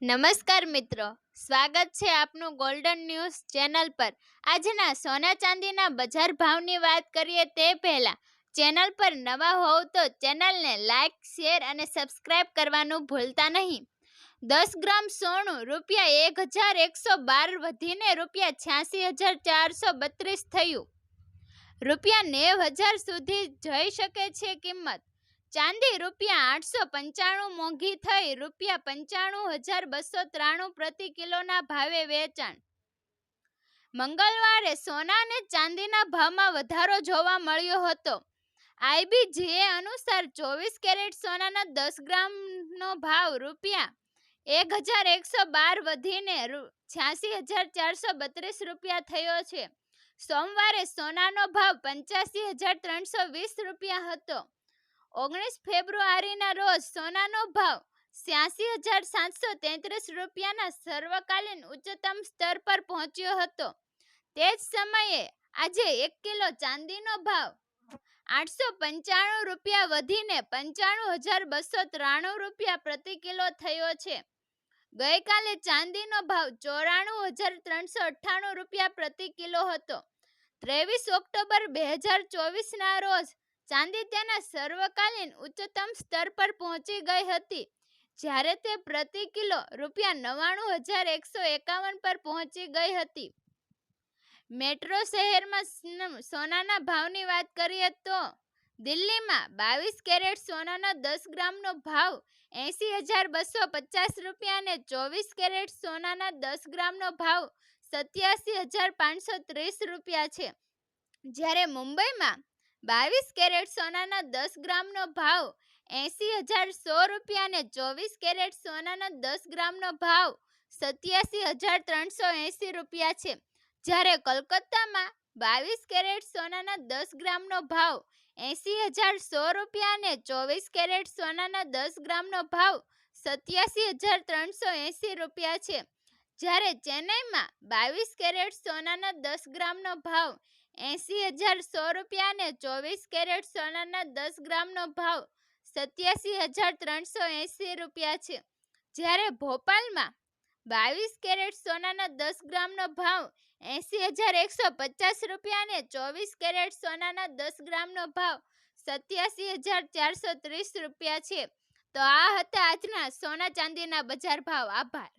નમસ્કાર મિત્રો, સ્વાગત છે આપનું ગોલ્ડન ન્યૂઝ ચેનલ પર। આજના સોના ચાંદીના બજાર ભાવની વાત કરીએ તે પહેલા ચેનલ પર નવા હોવ તો ચેનલને લાઇક, શેર અને સબસ્ક્રાઇબ કરવાનું ભૂલતા નહીં। 10 ગ્રામ સોનું ₹1,112 વધીને ₹86,432 થયું। ₹90,000 સુધી જઈ શકે છે કિંમત। ચાંદી ₹895 મોંઘી થઈ ₹95,293 પ્રતિ કિલોના ભાવે વેચાણ। મંગળવારે સોના અને ચાંદીના ભાવમાં વધારો જોવા મળ્યો હતો। IBGE અનુસાર 24 કેરેટ સોનાના 10 ગ્રામનો ભાવ ₹1,112 વધીને ₹86,432 થયો છે। સોમવારે સોનાનો ભાવ ₹85,320 હતો। 19 ફેબ્રુઆરીના રોજ સોનાનો ભાવ ₹86,733ના સર્વકાલીન ઉચ્ચતમ સ્તર પર પહોંચ્યો હતો। તે જ સમયે આજે 1 કિલો ચાંદીનો ભાવ ₹895 વધીને ₹95,293 પ્રતિ કિલો થયો છે। ગઈકાલે ચાંદીનો ભાવ ₹94,398 પ્રતિ કિલો હતો। 23 ઓક્ટોબર 2024ના રોજ ચાંદી તેના સર્વકાલીન ઉચ્ચતમ સ્તર પર પહોંચી ગઈ હતી, જ્યારે તે પ્રતિ કિલો ₹99,151 પર પહોંચી ગઈ હતી। મેટ્રો શહેરમાં સોનાના ભાવની વાત કરીએ તો દિલ્હીમાં 22 કેરેટ સોનાના 10 ગ્રામનો ભાવ ₹80,250 અને 24 કેરેટ સોનાના 10 ગ્રામનો ભાવ ₹87,530 છે, જ્યારે મુંબઈમાં 22 કેરેટ સોનાના 10 ગ્રામનો ભાવ ₹80,100 અને 24 કેરેટ સોનાના 10 ગ્રામનો ભાવ ₹87,380 છે, જ્યારે કોલકાતામાં 22 કેરેટ સોનાના 10 ગ્રામનો ભાવ ₹80,100 અને 24 કેરેટ સોનાના 10 ગ્રામનો ભાવ ₹87,380 છે, જ્યારે ચેન્નઈમાં 22 કેરેટ સોનાના 10 ગ્રામનો ભાવ ₹80,100 અને 24 કેરેટ સોનાના 10 ગ્રામનો ભાવ ₹87,380 છે, જ્યારે ભોપાલમાં 22 કેરેટ સોનાના 10 ગ્રામનો ભાવ ₹80,150 અને 24 કેરેટ સોનાના 10 ગ્રામનો ભાવ ₹87,430 છે। તો આ હતા આજના સોના ચાંદીના બજાર ભાવ। આભાર।